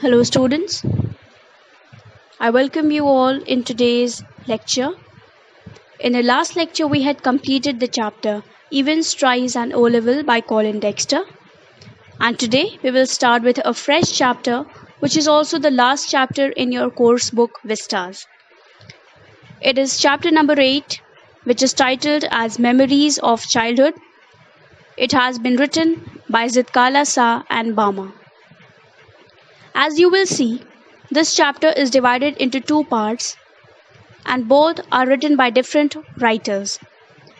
Hello, students. I welcome you all in today's lecture. In the last lecture, we had completed the chapter Events, Tries, and O-Level by Colin Dexter. And today, we will start with a fresh chapter, which is also the last chapter in your course book, Vistas. It is chapter number 8, which is titled as Memories of Childhood. It has been written by Zitkala Sa and Bama. As you will see, this chapter is divided into two parts, and both are written by different writers.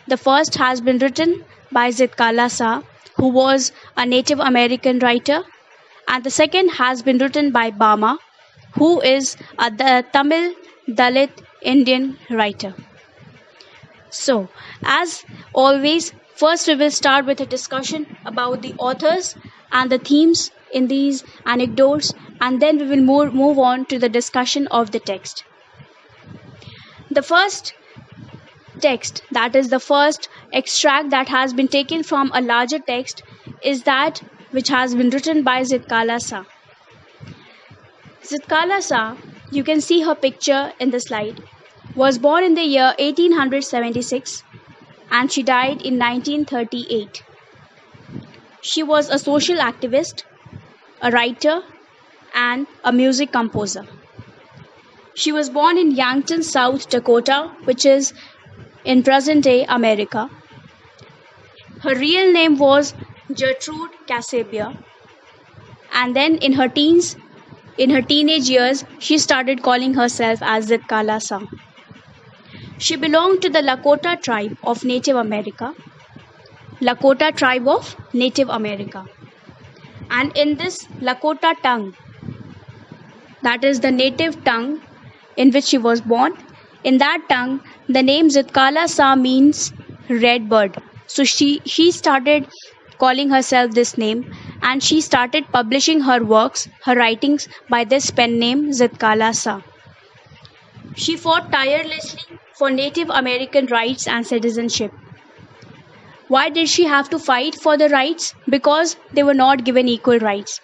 The first has been written by Zitkala Sa, who was a Native American writer, and the second has been written by Bama, who is a Tamil Dalit Indian writer. So, as always, first we will start with a discussion about the authors and the themes in these anecdotes, and then we will move on to the discussion of the text. The first text, that is the first extract that has been taken from a larger text, is that which has been written by Zitkala Sa. Zitkala Sa, you can see her picture in the slide, was born in the year 1876 and she died in 1938. She was a social activist, a writer, and a music composer. She was born in Yankton, South Dakota, which is in present-day America. Her real name was Gertrude Casabia, and then in her teenage years, she started calling herself as Zitkala Sa. She belonged to the Lakota tribe of Native America. Lakota tribe of Native America. And in this Lakota tongue, that is the native tongue in which she was born, in that tongue, the name Zitkala Sa means red bird. So she started calling herself this name, and she started publishing her works, her writings by this pen name Zitkala Sa. She fought tirelessly for Native American rights and citizenship. Why did she have to fight for the rights? Because they were not given equal rights.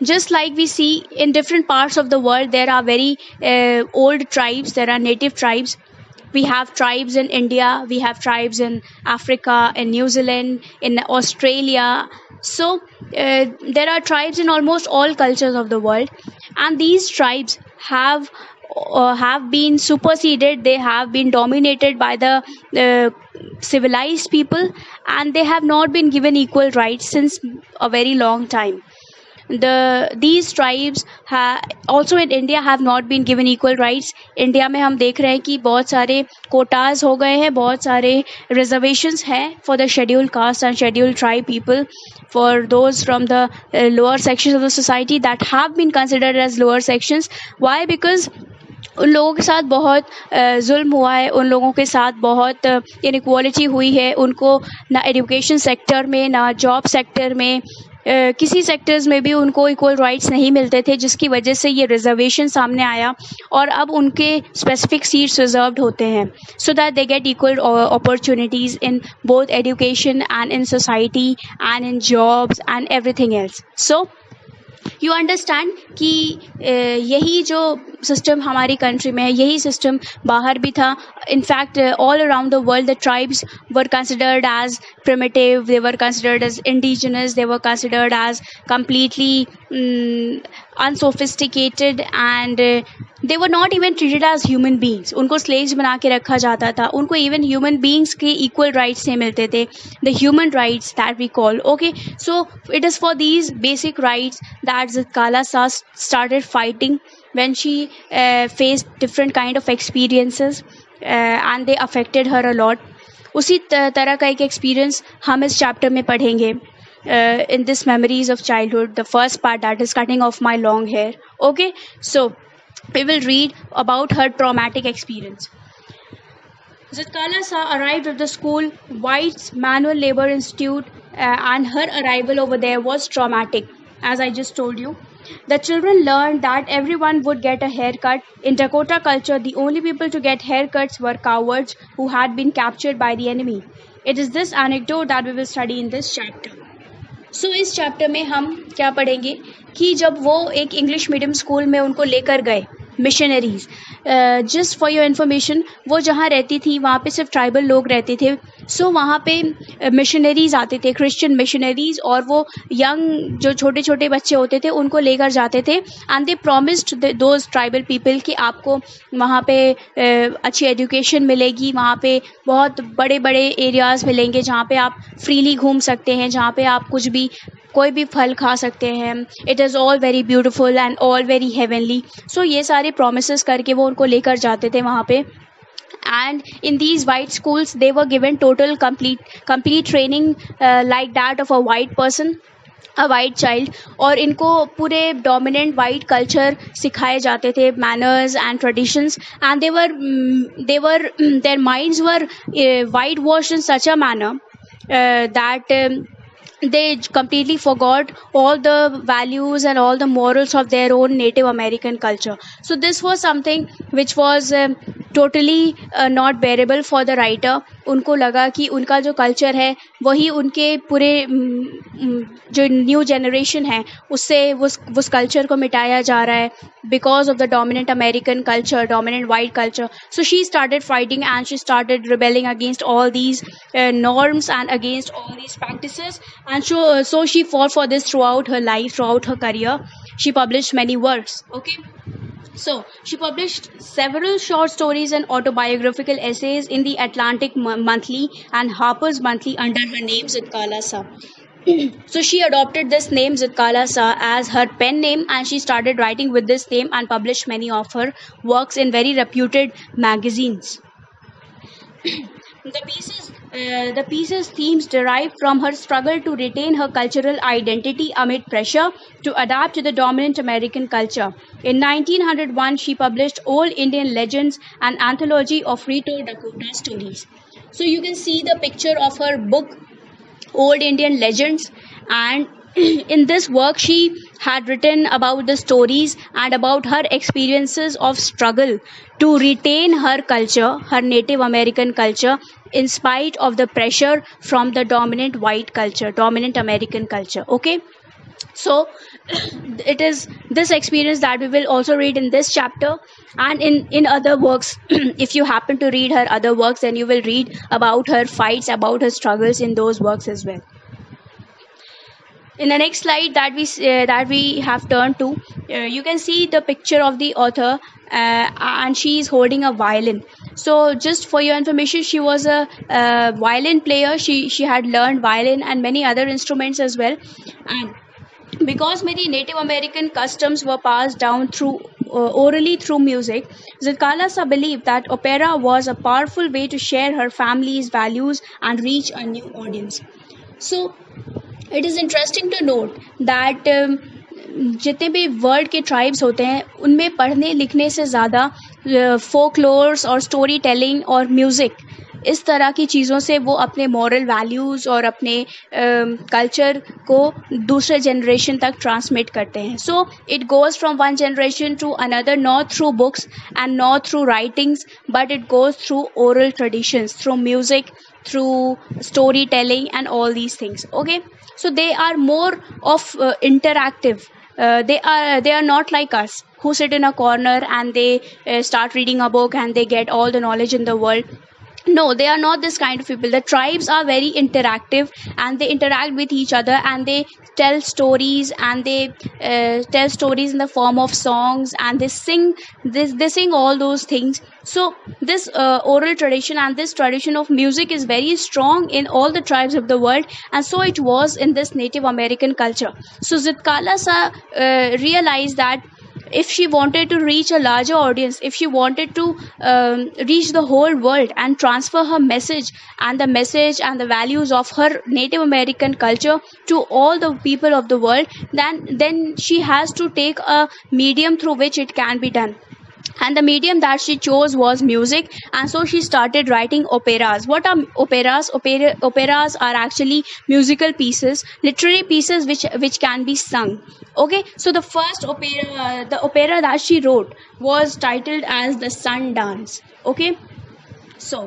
Just like we see in different parts of the world, there are very old tribes, there are native tribes. We have tribes in India, we have tribes in Africa, in New Zealand, in Australia. So there are tribes in almost all cultures of the world, and these tribes have been superseded, they have been dominated by the civilized people, and they have not been given equal rights since a very long time. These tribes also in India have not been given equal rights. India में हम देख रहे हैं कि बहुत सारे कोटाज हो गए हैं, बहुत सारे reservations हैं for the scheduled caste and scheduled tribe people, for those from the lower sections of the society that have been considered as lower sections. Why? Because उन लोगों के साथ बहुत जुल्म हुआ है, उन लोगों के साथ बहुत इनइक्वालिटी हुई है, उनको ना एजुकेशन सेक्टर में, ना जॉब सेक्टर में, किसी सेक्टर्स में भी उनको इक्वल राइट्स नहीं मिलते थे, जिसकी वजह से ये रिजर्वेशन सामने आया और अब उनके स्पेसिफिक सीट्स रिजर्व्ड होते हैं so that they get equal opportunities in both education and in society and in jobs and everything else. So you understand कि यही जो सिस्टम हमारी कंट्री में है, यही सिस्टम बाहर भी था. In fact all around the world the tribes were considered as primitive, they were considered as indigenous, they were considered as completely unsophisticated, and they were not even treated as human beings. उनको slaves बना के रखा जाता था, उनको even human beings के equal rights नहीं मिलते थे, the human rights that we call. Okay, so it is for these basic rights that Zitkala Sa started fighting when she faced different kind of experiences and they affected her a lot. उसी तरह का एक experience हम इस chapter में पढ़ेंगे in this memories of childhood, the first part that is cutting of my long hair. Okay, so we will read about her traumatic experience. Zitkala Sa arrived at the school White's Manual Labor Institute, and her arrival over there was traumatic, as I just told you. The children learned that everyone would get a haircut. In Dakota culture, the only people to get haircuts were cowards who had been captured by the enemy. It is this anecdote that we will study in this chapter. सो इस chapter में हम क्या पढ़ेंगे कि जब वो एक English medium school में उनको लेकर गए missionaries, just for your information, वो जहाँ रहती थी वहाँ पे सिर्फ ट्राइबल लोग रहते थे। सो वहाँ पे मिशनरीज आते थे, क्रिश्चियन मिशनरीज, और वो यंग जो छोटे छोटे बच्चे होते थे उनको लेकर जाते थे, and they promised those tribal people कि आपको वहाँ पे अच्छी एजुकेशन मिलेगी, वहाँ पे बहुत बड़े बड़े एरियाज़ मिलेंगे जहाँ पे आप फ्रीली घूम सकते हैं, जहाँ पे आप कुछ भी कोई भी फल खा सकते हैं। It is all very beautiful and all very heavenly. So ये सारे प्रोमिस करके वो उनको लेकर जाते थे वहाँ पे। And in these white schools they were given total complete training like that of a white person, a white child, और इनको पूरे dominant white culture सिखाए जाते थे, manners and traditions, and they were their minds were whitewashed in such a manner that they completely forgot all the values and all the morals of their own Native American culture. So this was something which was totally not bearable for the writer. उनको लगा कि उनका जो culture है वही उनके पूरे जो न्यू जनरेशन है उससे उस कल्चर को मिटाया जा रहा है because of the dominant American culture, dominant white culture. So she started fighting and she started rebelling against all these norms and against all these practices. And so she fought for this throughout her life, throughout her career. She published many works. Okay. So she published several short stories and autobiographical essays in the Atlantic Monthly and Harper's Monthly under her name Zitkala Sa. So she adopted this name Zitkala Sa as her pen name, and she started writing with this name and published many of her works in very reputed magazines. The piece's themes derive from her struggle to retain her cultural identity amid pressure to adapt to the dominant American culture. In 1901, she published Old Indian Legends, an anthology of retold Dakota stories. So you can see the picture of her book, Old Indian Legends, and in this work she had written about the stories and about her experiences of struggle to retain her culture, her Native American culture, in spite of the pressure from the dominant white culture, dominant American culture. Okay, so it is this experience that we will also read in this chapter, and in other works. If you happen to read her other works, then you will read about her fights, about her struggles in those works as well. In the next slide that we have turned to, you can see the picture of the author, and she is holding a violin. So just for your information, she was a violin player. She had learned violin and many other instruments as well. And because many Native American customs were passed down through orally through music, Zitkala Sa believed that opera was a powerful way to share her family's values and reach a new audience. So it is interesting to note that जितने भी world के tribes होते हैं उनमें पढ़ने लिखने से ज़्यादा फोकलोर्स और स्टोरी टेलिंग और म्यूज़िक, इस तरह की चीज़ों से वो अपने मॉरल वैल्यूज़ और अपने कल्चर को दूसरे जनरेशन तक ट्रांसमिट करते हैं. So it goes from one generation to another, not through books and not through writings, but it goes through oral traditions, through music, through storytelling and all these things. Okay, so they are more of interactive. They are not like us who sit in a corner and they start reading a book and they get all the knowledge in the world. No, they are not this kind of people. The tribes are very interactive and they interact with each other and they tell stories, and they tell stories in the form of songs, and they sing all those things. So this oral tradition and this tradition of music is very strong in all the tribes of the world, and so it was in this Native American culture. So Zitkala Sa realized that if she wanted to reach a larger audience, if she wanted to reach the whole world and transfer her message and the values of her Native American culture to all the people of the world, then she has to take a medium through which it can be done. And the medium that she chose was music, and so she started writing operas. What are operas? Operas are actually musical pieces, literary pieces which can be sung. Okay, so the first opera that she wrote was titled as The Sun Dance. Okay, So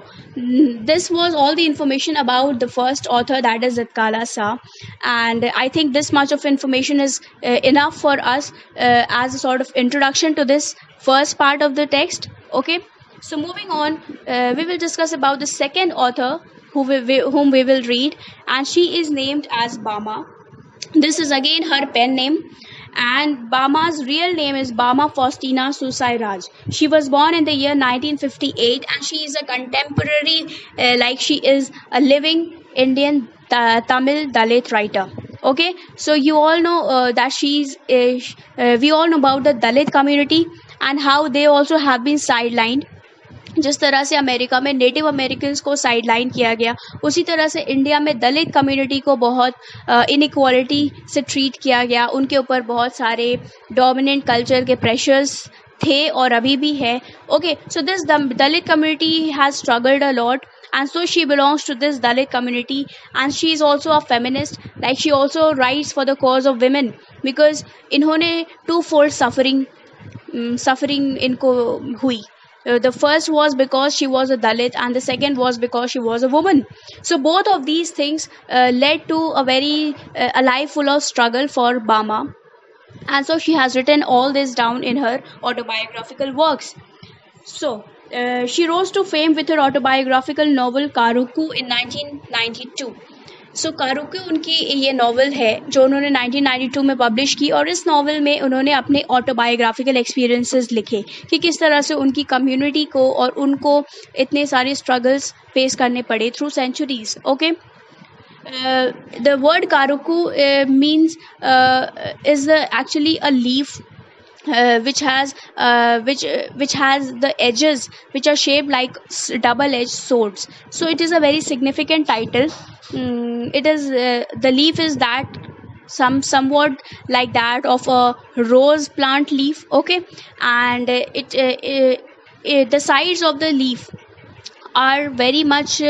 this was all the information about the first author, that is Zatkala Sa, and I think this much of information is enough for us as a sort of introduction to this first part of the text. Okay, so moving on, we will discuss about the second author whom we will read, and she is named as Bama. This is again her pen name, and Bama's real name is Bama Faustina Susai Raj. She was born in the year 1958, and she is a contemporary, like she is a living Indian Tamil Dalit writer. Okay, so you all know that we all know about the Dalit community and how they also have been sidelined. जिस तरह से America में native Americans को sideline किया गया, उसी तरह से इंडिया में दलित कम्युनिटी को बहुत इनइक्वालिटी से ट्रीट किया गया. उनके ऊपर बहुत सारे डोमिनेंट कल्चर के प्रेशर्स थे और अभी भी है. Okay, so this Dalit community has struggled a lot, and so she belongs to this Dalit community, and she is also a feminist. Like, she also writes for the cause of women, because इन्होंने two-fold suffering इनको हुई. The first was because she was a Dalit, and the second was because she was a woman. So both of these things led to a life full of struggle for Bama, and so she has written all this down in her autobiographical works. So she rose to fame with her autobiographical novel Karuku in 1992. सो कारुके उनकी ये novel है जो उन्होंने 1992 में publish की, और इस novel में उन्होंने अपने ऑटोबायोग्राफिकल एक्सपीरियंसेस लिखे कि किस तरह से उनकी कम्युनिटी को और उनको इतने सारे स्ट्रगल्स फेस करने पड़े through centuries. Okay, the word karuku means is actually a leaf which has the edges which are shaped like double-edged swords. So it is a very significant title. It is the leaf is that somewhat like that of a rose plant leaf. Okay, and the sides of the leaf are very much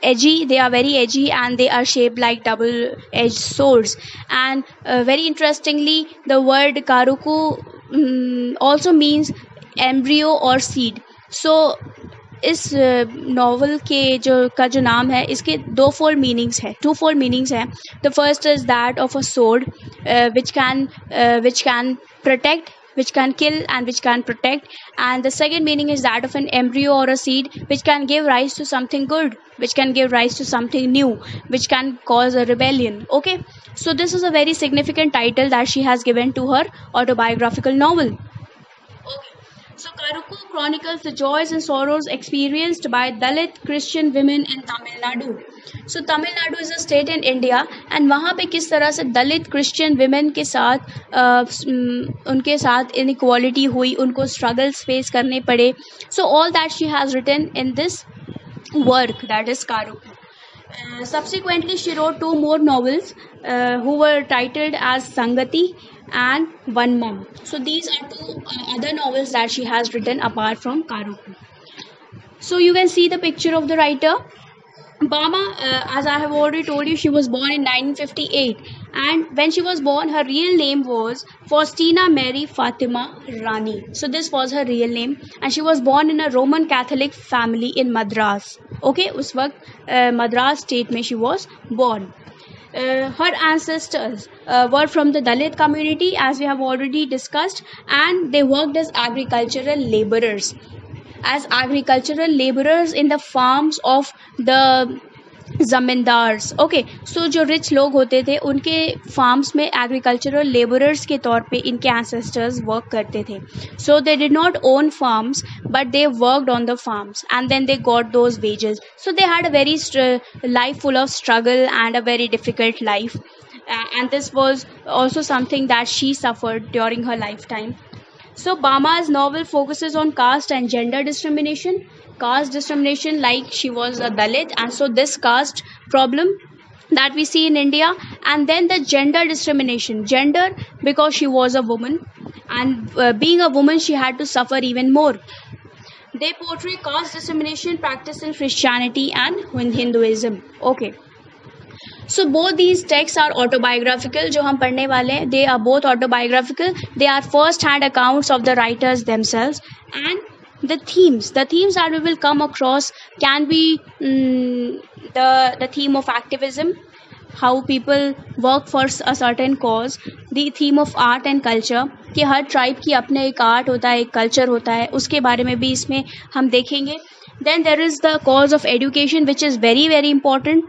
edgy. They are very edgy, and they are shaped like double-edged swords. And very interestingly, the word karuku also means embryo or seed. So इस novel के जो नाम है, इसके दो fold meanings है, to fold meanings है. The first is that of a sword which can protect, which can kill, and which can protect. And the second meaning is that of an embryo or a seed which can give rise to something good, which can give rise to something new, which can cause a rebellion. Okay, so this is a very significant title that she has given to her autobiographical novel. So Karuku chronicles the joys and sorrows experienced by Dalit Christian women in Tamil Nadu. So Tamil Nadu is a state in India, and वहाँ पे किस तरह से दलित Christian women के साथ उनके साथ inequality हुई, उनको struggles face करने पड़े. So all that she has written in this work, that is Karuku. Subsequently, she wrote two more novels who were titled as Sangati and One Mom. So these are two other novels that she has written apart from Karuku. So you can see the picture of the writer. Bama, as I have already told you, she was born in 1958, and when she was born, her real name was Faustina Mary Fatima Rani. So this was her real name, and she was born in a Roman Catholic family in Madras. Okay, उस वक्त Madras state में she was born. Her ancestors were from the Dalit community, as we have already discussed, and they worked as agricultural laborers. In the farms of the zamindars. Okay, so जो rich लोग होते थे उनके farms में agricultural labourers के तौर पे इनके एंसेस्टर्स वर्क करते थे. So they did not own farms, but they worked on the farms and then they got those wages. So they had a very life full of struggle and a very difficult life, and this was also something that she suffered during her lifetime. So Bama's novel focuses on caste and gender discrimination. Caste discrimination, like she was a Dalit, and so this caste problem that we see in India, and then the gender discrimination. Gender, because she was a woman, and being a woman, she had to suffer even more. They portray caste discrimination practiced in Christianity and in Hinduism. Okay. So both these texts are autobiographical. जो हम पढ़ने वाले हैं, they are both autobiographical. They are first-hand accounts of the writers themselves, and the themes that we will come across can be the theme of activism, how people work for a certain cause, the theme of art and culture कि हर tribe की अपने एक art होता है, एक culture होता है, उसके बारे में भी इसमें हम देखेंगे. Then there is the cause of education which is very very important.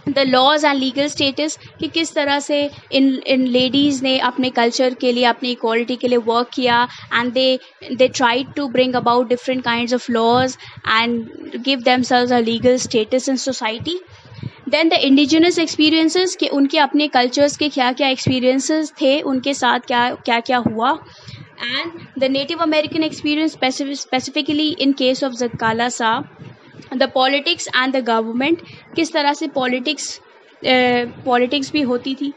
The laws and legal status कि किस तरह से इन लेडीज़ ने अपने कल्चर के लिए, अपनी इक्वालिटी के लिए वर्क किया, and they tried to bring about different kinds of laws and give themselves a legal status in society. Then the indigenous experiences कि उनके अपने कल्चर्स के क्या क्या एक्सपीरियंसेस थे, उनके साथ क्या क्या क्या हुआ. And the native American experience specifically in case of ज़काला साहब. The politics and the government, किस तरह से पॉलिटिक्स भी होती थी.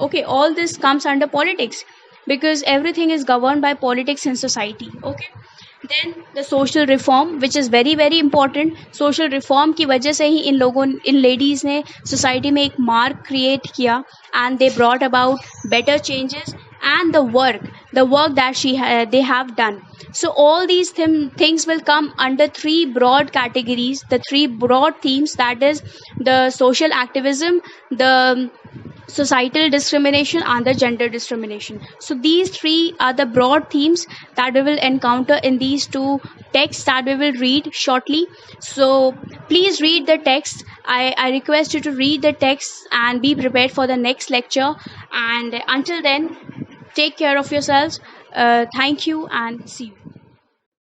Okay, all this comes under politics because everything is governed by politics in society. Okay, then the social reform which is very very important. social reform की वजह से ही इन ladies ने society में एक mark create किया, and they brought about better changes, and the work that they have done. So all these things will come under three broad categories, the three broad themes, that is the social activism, the societal discrimination, and the gender discrimination. So these three are the broad themes that we will encounter in these two texts that we will read shortly. So please read the text. I request you to read the text and be prepared for the next lecture. And until then, take care of yourselves. Thank you and see you.